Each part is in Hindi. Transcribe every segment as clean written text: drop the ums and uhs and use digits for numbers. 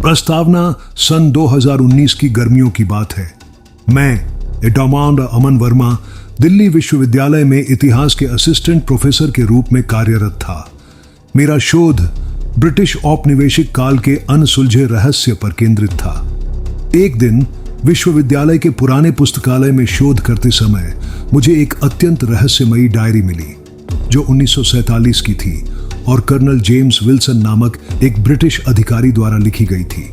प्रस्तावना सन 2019 की गर्मियों की बात है। मैं एडोमांड अमन वर्मा दिल्ली विश्वविद्यालय में इतिहास के असिस्टेंट प्रोफेसर के रूप में कार्यरत था। मेरा शोध ब्रिटिश औपनिवेशिक काल के अनसुलझे रहस्य पर केंद्रित था। एक दिन विश्वविद्यालय के पुराने पुस्तकालय में शोध करते समय मुझे एक अत्यंत रहस्यमयी डायरी मिली जो 1947 की थी और कर्नल जेम्स विल्सन नामक एक ब्रिटिश अधिकारी द्वारा लिखी गई थी।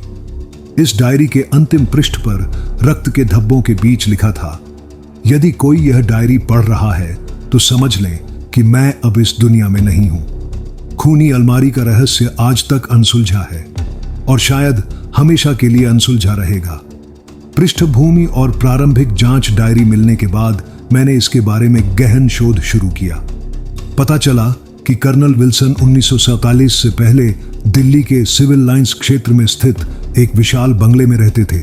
इस डायरी के अंतिम पृष्ठ पर रक्त के धब्बों के बीच लिखा था, यदि कोई यह डायरी पढ़ रहा है तो समझ लें कि मैं अब इस दुनिया में नहीं हूं। खूनी अलमारी का रहस्य आज तक अनसुलझा है और शायद हमेशा के लिए अनसुलझा रहेगा। पृष्ठभूमि और प्रारंभिक जांच डायरी मिलने के बाद मैंने इसके बारे में गहन शोध शुरू किया। पता चला कि कर्नल विल्सन 1947 से पहले दिल्ली के सिविल लाइंस क्षेत्र में स्थित एक विशाल बंगले में रहते थे,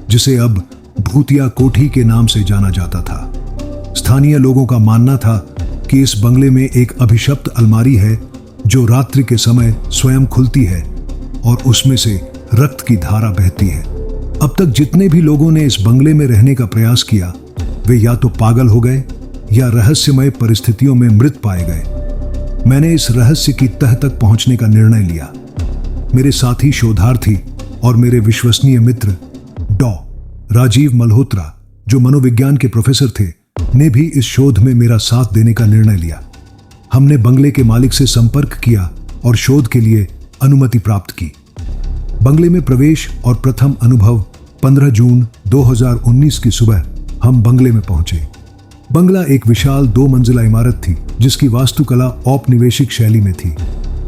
जिसे अब भूतिया कोठी के नाम से जाना जाता था। स्थानीय लोगों का मानना था कि इस बंगले में एक अभिशप्त अलमारी है जो रात्रि के समय स्वयं खुलती है और उसमें से रक्त की धारा बहती है। अब तक जितने भी लोगों ने इस बंगले में रहने का प्रयास किया वे या तो पागल हो गए या रहस्यमय परिस्थितियों में मृत पाए गए। मैंने इस रहस्य की तह तक पहुंचने का निर्णय लिया। मेरे साथी शोधार्थी और मेरे विश्वसनीय मित्र डॉ. राजीव मल्होत्रा, जो मनोविज्ञान के प्रोफेसर थे, ने भी इस शोध में मेरा साथ देने का निर्णय लिया। हमने बंगले के मालिक से संपर्क किया और शोध के लिए अनुमति प्राप्त की। बंगले में प्रवेश और प्रथम अनुभव 15 जून 2019 की सुबह हम बंगले में पहुंचे। बंगला एक विशाल 2 मंजिला इमारत थी जिसकी वास्तुकला औपनिवेशिक शैली में थी।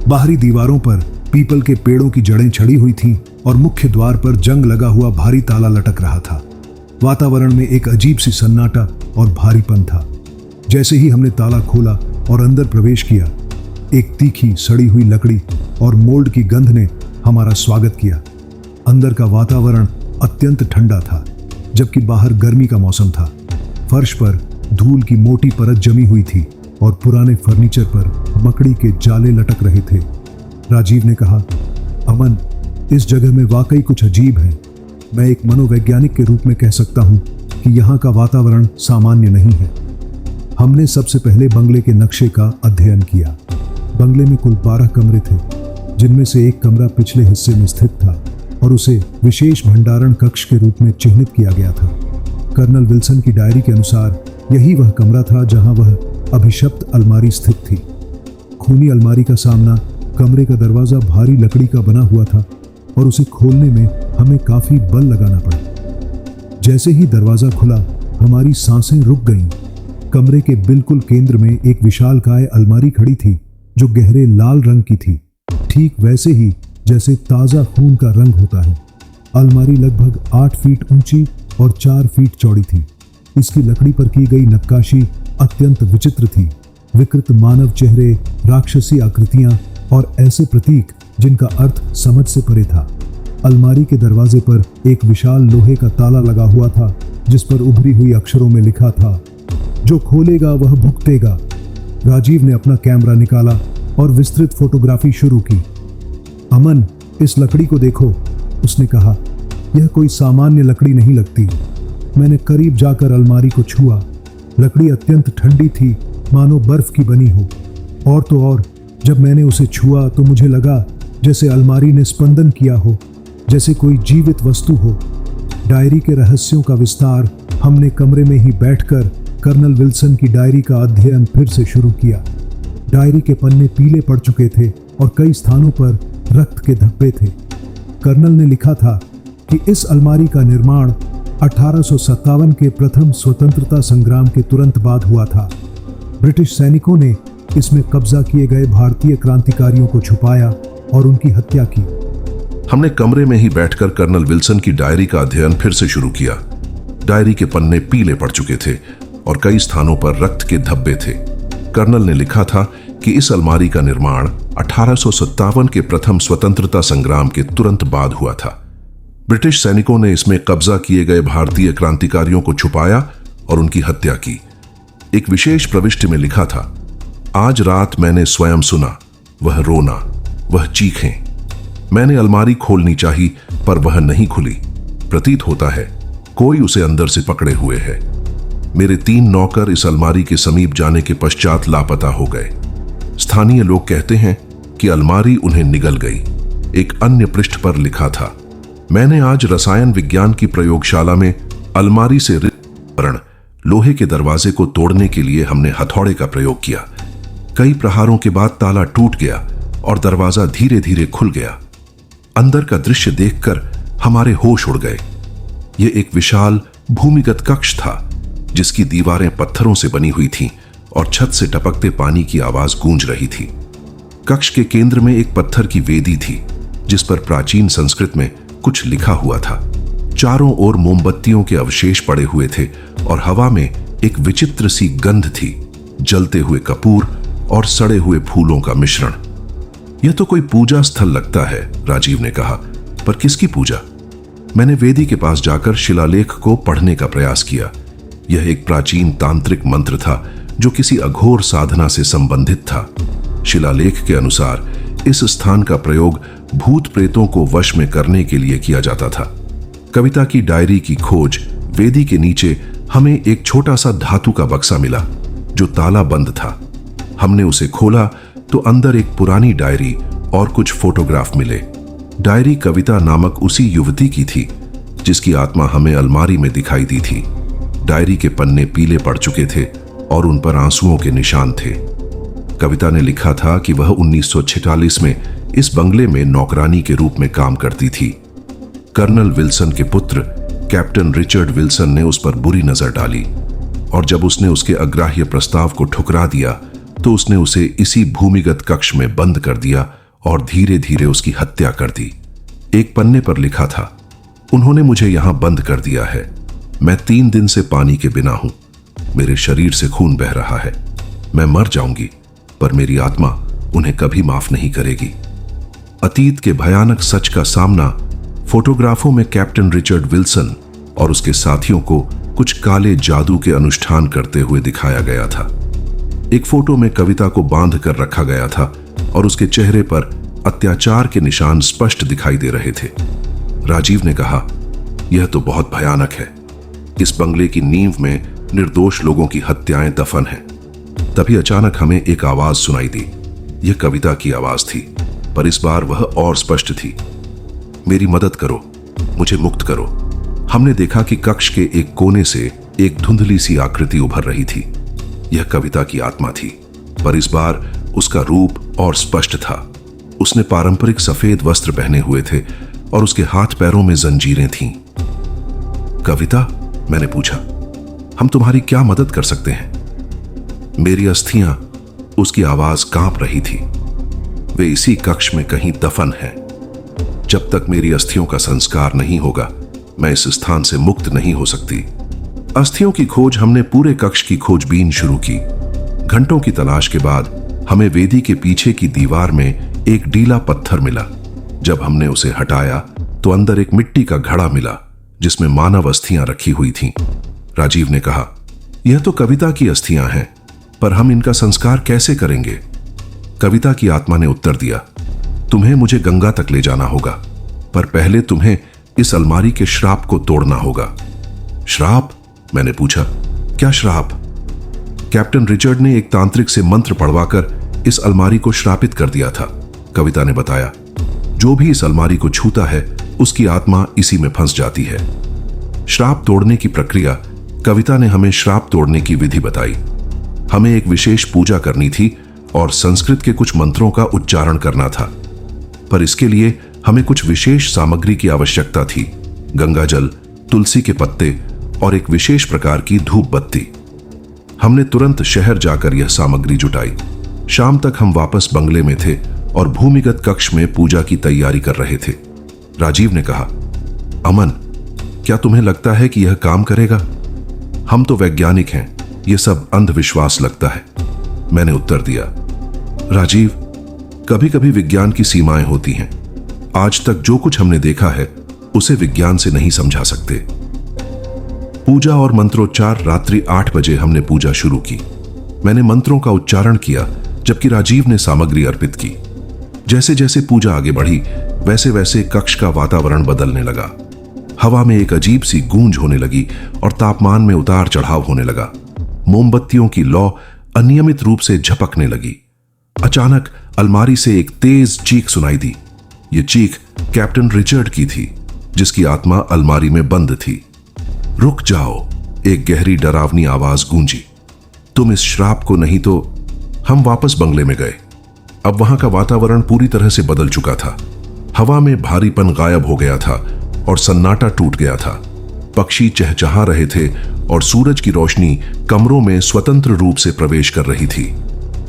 बाहरी दीवारों पर पीपल के पेड़ों की जड़ें छड़ी हुई थीं और मुख्य द्वार पर जंग लगा हुआ भारी ताला लटक रहा था। वातावरण में एक अजीब सी सन्नाटा और भारीपन था। जैसे ही हमने ताला खोला और अंदर प्रवेश किया, एक तीखी सड़ी हुई लकड़ी और मोल्ड की गंध ने हमारा स्वागत किया। अंदर का वातावरण अत्यंत ठंडा था, जबकि बाहर गर्मी का मौसम था। फर्श पर धूल की मोटी परत जमी हुई थी और पुराने फर्नीचर पर मकड़ी के जाले लटक रहे थे। राजीव ने कहा, अमन, इस जगह में वाकई कुछ अजीब है। मैं एक मनोवैज्ञानिक के रूप में कह सकता हूं कि यहाँ का वातावरण सामान्य नहीं है। हमने सबसे पहले बंगले के नक्शे का अध्ययन किया। बंगले में कुल 12 कमरे थे, जिनमें से एक कमरा पिछले हिस्से में स्थित था और उसे विशेष भंडारण कक्ष के रूप में चिह्नित किया गया था। कर्नल विल्सन की डायरी के अनुसार यही वह कमरा था जहां वह अभिशप्त अलमारी स्थित थी। खूनी अलमारी का सामना कमरे का दरवाजा भारी लकड़ी का बना हुआ था और उसे खोलने में हमें काफी बल लगाना पड़ा। जैसे ही दरवाजा खुला, हमारी सांसें रुक गईं। कमरे के बिल्कुल केंद्र में एक विशालकाय अलमारी खड़ी थी जो गहरे लाल रंग की थी, ठीक वैसे ही जैसे ताजा खून का रंग होता है। अलमारी लगभग 8 फीट ऊंची और 4 फीट चौड़ी थी। इसकी लकड़ी पर की गई नक्काशी अत्यंत विचित्र थी। विकृत मानव चेहरे, राक्षसी आकृतियां और ऐसे प्रतीक जिनका अर्थ समझ से परे था। अलमारी के दरवाजे पर एक विशाल लोहे का ताला लगा हुआ था जिस पर उभरी हुई अक्षरों में लिखा था, जो खोलेगा वह भुगतेगा। राजीव ने अपना कैमरा निकाला और विस्तृत फोटोग्राफी शुरू की। अमन, इस लकड़ी को देखो, उसने कहा। यह कोई सामान्य लकड़ी नहीं लगती। मैंने करीब जाकर अलमारी को छुआ। लकड़ी अत्यंत ठंडी थी, मानो बर्फ की बनी हो। और तो और, जब मैंने उसे छुआ तो मुझे लगा जैसे अलमारी ने स्पंदन किया हो, जैसे कोई जीवित वस्तु हो। डायरी के रहस्यों का विस्तार हमने कमरे में ही बैठकर कर्नल विल्सन की डायरी का अध्ययन फिर से शुरू किया। डायरी के पन्ने पीले पड़ चुके थे और कई स्थानों पर रक्त के धब्बे थे। कर्नल ने लिखा था कि इस अलमारी का निर्माण 1857 के प्रथम स्वतंत्रता संग्राम के तुरंत बाद हुआ था। ब्रिटिश सैनिकों ने इसमें कब्जा किए गए भारतीय क्रांतिकारियों को छुपाया और उनकी हत्या की। हमने कमरे में ही बैठकर कर्नल विल्सन की डायरी का अध्ययन फिर से शुरू किया। डायरी के पन्ने पीले पड़ चुके थे और कई स्थानों पर रक्त के धब्बे थे। कर्नल ने लिखा था कि इस अलमारी का निर्माण 1857 के प्रथम स्वतंत्रता संग्राम के तुरंत बाद हुआ था। ब्रिटिश सैनिकों ने इसमें कब्जा किए गए भारतीय क्रांतिकारियों को छुपाया और उनकी हत्या की। एक विशेष प्रविष्टि में लिखा था, आज रात मैंने स्वयं सुना, वह रोना, वह चीखें। मैंने अलमारी खोलनी चाहिए पर वह नहीं खुली। प्रतीत होता है कोई उसे अंदर से पकड़े हुए है। मेरे 3 नौकर इस अलमारी के समीप जाने के पश्चात लापता हो गए। स्थानीय लोग कहते हैं कि अलमारी उन्हें निगल गई। एक अन्य पृष्ठ पर लिखा था, मैंने आज रसायन विज्ञान की प्रयोगशाला में अलमारी से लोहे के दरवाजे को तोड़ने के लिए हमने हथौड़े का प्रयोग किया। कई प्रहारों के बाद ताला टूट गया और दरवाजा धीरे धीरे खुल गया। अंदर का दृश्य देखकर हमारे होश उड़ गए। यह एक विशाल भूमिगत कक्ष था जिसकी दीवारें पत्थरों से बनी हुई थीं और छत से टपकते पानी की आवाज गूंज रही थी। कक्ष के केंद्र में एक पत्थर की वेदी थी जिस पर प्राचीन संस्कृत में कुछ लिखा हुआ था। चारों ओर मोमबत्तियों के अवशेष पड़े हुए थे और हवा में एक विचित्र सी गंध थी, जलते हुए कपूर और सड़े हुए फूलों का मिश्रण। यह तो कोई पूजा स्थल लगता है, राजीव ने कहा, पर किसकी पूजा? मैंने वेदी के पास जाकर शिलालेख को पढ़ने का प्रयास किया। यह एक प्राचीन तांत्रिक मंत्र था जो किसी अघोर साधना से संबंधित था। शिलालेख के अनुसार इस स्थान का प्रयोग भूत प्रेतों को वश में करने के लिए किया जाता था। कविता की डायरी की खोज वेदी के नीचे हमें एक छोटा सा धातु का बक्सा मिला जो ताला बंद था। हमने उसे खोला तो अंदर एक पुरानी डायरी और कुछ फोटोग्राफ मिले। डायरी कविता नामक उसी युवती की थी जिसकी आत्मा हमें अलमारी में दिखाई दी थी। डायरी के पन्ने पीले पड़ चुके थे और उन पर आंसुओं के निशान थे। कविता ने लिखा था कि वह 1946 में इस बंगले में नौकरानी के रूप में काम करती थी। कर्नल विल्सन के पुत्र कैप्टन रिचर्ड विल्सन ने उस पर बुरी नजर डाली और जब उसने उसके अग्राह्य प्रस्ताव को ठुकरा दिया तो उसने उसे इसी भूमिगत कक्ष में बंद कर दिया और धीरे धीरे उसकी हत्या कर दी। एक पन्ने पर लिखा था, उन्होंने मुझे यहां बंद कर दिया है। मैं 3 दिन से पानी के बिना हूं। मेरे शरीर से खून बह रहा है। मैं मर जाऊंगी, पर मेरी आत्मा उन्हें कभी माफ नहीं करेगी। अतीत के भयानक सच का सामना फोटोग्राफों में कैप्टन रिचर्ड विल्सन और उसके साथियों को कुछ काले जादू के अनुष्ठान करते हुए दिखाया गया था। एक फोटो में कविता को बांध कर रखा गया था और उसके चेहरे पर अत्याचार के निशान स्पष्ट दिखाई दे रहे थे। राजीव ने कहा, यह तो बहुत भयानक है। इस बंगले की नींव में निर्दोष लोगों की हत्याएं दफन हैं। तभी अचानक हमें एक आवाज सुनाई दी। यह कविता की आवाज थी, पर इस बार वह और स्पष्ट थी। मेरी मदद करो, मुझे मुक्त करो। हमने देखा कि कक्ष के एक कोने से एक धुंधली सी आकृति उभर रही थी। यह कविता की आत्मा थी, पर इस बार उसका रूप और स्पष्ट था। उसने पारंपरिक सफेद वस्त्र पहने हुए थे और उसके हाथ पैरों में जंजीरें थीं। कविता, मैंने पूछा, हम तुम्हारी क्या मदद कर सकते हैं? मेरी अस्थियां, उसकी आवाज कांप रही थी। वे इसी कक्ष में कहीं दफन हैं। जब तक मेरी अस्थियों का संस्कार नहीं होगा, मैं इस स्थान से मुक्त नहीं हो सकती। अस्थियों की खोज हमने पूरे कक्ष की खोजबीन शुरू की। घंटों की तलाश के बाद हमें वेदी के पीछे की दीवार में एक ढीला पत्थर मिला। जब हमने उसे हटाया तो अंदर एक मिट्टी का घड़ा मिला जिसमें मानव अस्थियां रखी हुई थीं। राजीव ने कहा, यह तो कविता की अस्थियां हैं, पर हम इनका संस्कार कैसे करेंगे? कविता की आत्मा ने उत्तर दिया, तुम्हें मुझे गंगा तक ले जाना होगा, पर पहले तुम्हें इस अलमारी के श्राप को तोड़ना होगा। श्राप? मैंने पूछा, क्या श्राप? कैप्टन रिचर्ड ने एक तांत्रिक से मंत्र पढ़वाकर इस अलमारी को श्रापित कर दिया था। कविता ने बताया, जो भी इस अलमारी को छूता है उसकी आत्मा इसी में फंस जाती है। श्राप तोड़ने की प्रक्रिया कविता ने हमें श्राप तोड़ने की विधि बताई। हमें एक विशेष पूजा करनी थी और संस्कृत के कुछ मंत्रों का उच्चारण करना था, पर इसके लिए हमें कुछ विशेष सामग्री की आवश्यकता थी। गंगाजल, तुलसी के पत्ते और एक विशेष प्रकार की धूप बत्ती। हमने तुरंत शहर जाकर यह सामग्री जुटाई। शाम तक हम वापस बंगले में थे और भूमिगत कक्ष में पूजा की तैयारी कर रहे थे। राजीव ने कहा, अमन, क्या तुम्हें लगता है कि यह काम करेगा? हम तो वैज्ञानिक हैं, यह सब अंधविश्वास लगता है। मैंने उत्तर दिया, राजीव, कभी कभी विज्ञान की सीमाएं होती हैं। आज तक जो कुछ हमने देखा है उसे विज्ञान से नहीं समझा सकते। पूजा और मंत्रोच्चार रात्रि 8 बजे हमने पूजा शुरू की। मैंने मंत्रों का उच्चारण किया जबकि राजीव ने सामग्री अर्पित की। जैसे जैसे पूजा आगे बढ़ी वैसे वैसे कक्ष का वातावरण बदलने लगा। हवा में एक अजीब सी गूंज होने लगी और तापमान में उतार चढ़ाव होने लगा। मोमबत्तियों की लौ अनियमित रूप से झपकने लगी। अचानक अलमारी से एक तेज चीख सुनाई दी। यह चीख कैप्टन रिचर्ड की थी, जिसकी आत्मा अलमारी में बंद थी। रुक जाओ, एक गहरी डरावनी आवाज गूंजी। तुम इस श्राप को नहीं तो। हम वापस बंगले में गए। अब वहां का वातावरण पूरी तरह से बदल चुका था। हवा में भारीपन गायब हो गया था और सन्नाटा टूट गया था। पक्षी चहचहा रहे थे और सूरज की रोशनी कमरों में स्वतंत्र रूप से प्रवेश कर रही थी।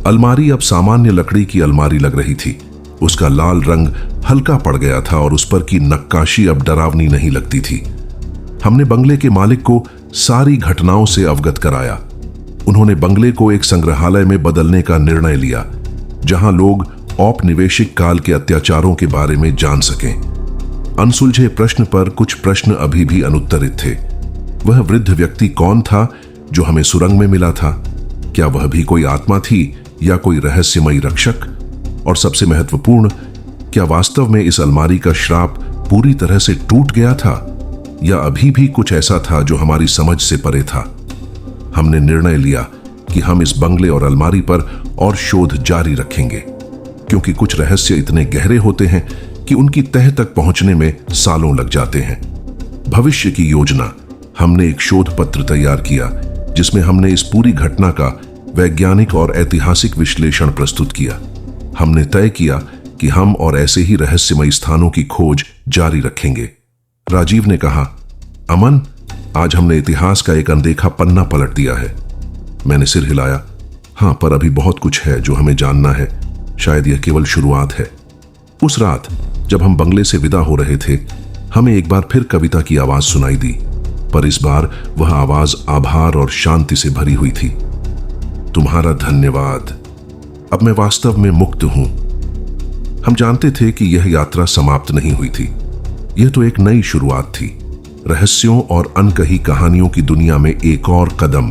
अलमारी अब सामान्य लकड़ी की अलमारी लग रही थी। उसका लाल रंग हल्का पड़ गया था और उस पर की नक्काशी अब डरावनी नहीं लगती थी। हमने बंगले के मालिक को सारी घटनाओं से अवगत कराया। उन्होंने बंगले को एक संग्रहालय में बदलने का निर्णय लिया, जहां लोग औपनिवेशिक काल के अत्याचारों के बारे में जान सकें। अनसुलझे प्रश्न पर कुछ प्रश्न अभी भी अनुत्तरित थे। वह वृद्ध व्यक्ति कौन था जो हमें सुरंग में मिला था? क्या वह भी कोई आत्मा थी या कोई रहस्यमयी रक्षक? और सबसे महत्वपूर्ण, क्या वास्तव में इस अलमारी का श्राप पूरी तरह से टूट गया था या अभी भी कुछ ऐसा था जो हमारी समझ से परे था? हमने निर्णय लिया कि हम इस बंगले और अलमारी पर और शोध जारी रखेंगे, क्योंकि कुछ रहस्य इतने गहरे होते हैं कि उनकी तह तक पहुंचने में सालों लग जाते हैं। भविष्य की योजना, हमने एक शोध पत्र तैयार किया जिसमें हमने इस पूरी घटना का वैज्ञानिक और ऐतिहासिक विश्लेषण प्रस्तुत किया। हमने तय किया कि हम और ऐसे ही रहस्यमयी स्थानों की खोज जारी रखेंगे। राजीव ने कहा, अमन, आज हमने इतिहास का एक अनदेखा पन्ना पलट दिया है। मैंने सिर हिलाया। हां, पर अभी बहुत कुछ है जो हमें जानना है। शायद यह केवल शुरुआत है। उस रात जब हम बंगले से विदा हो रहे थे, हमें एक बार फिर कविता की आवाज सुनाई दी, पर इस बार वह आवाज आभार और शांति से भरी हुई थी। तुम्हारा धन्यवाद। अब मैं वास्तव में मुक्त हूं। हम जानते थे कि यह यात्रा समाप्त नहीं हुई थी। यह तो एक नई शुरुआत थी। रहस्यों और अनकही कहानियों की दुनिया में एक और कदम।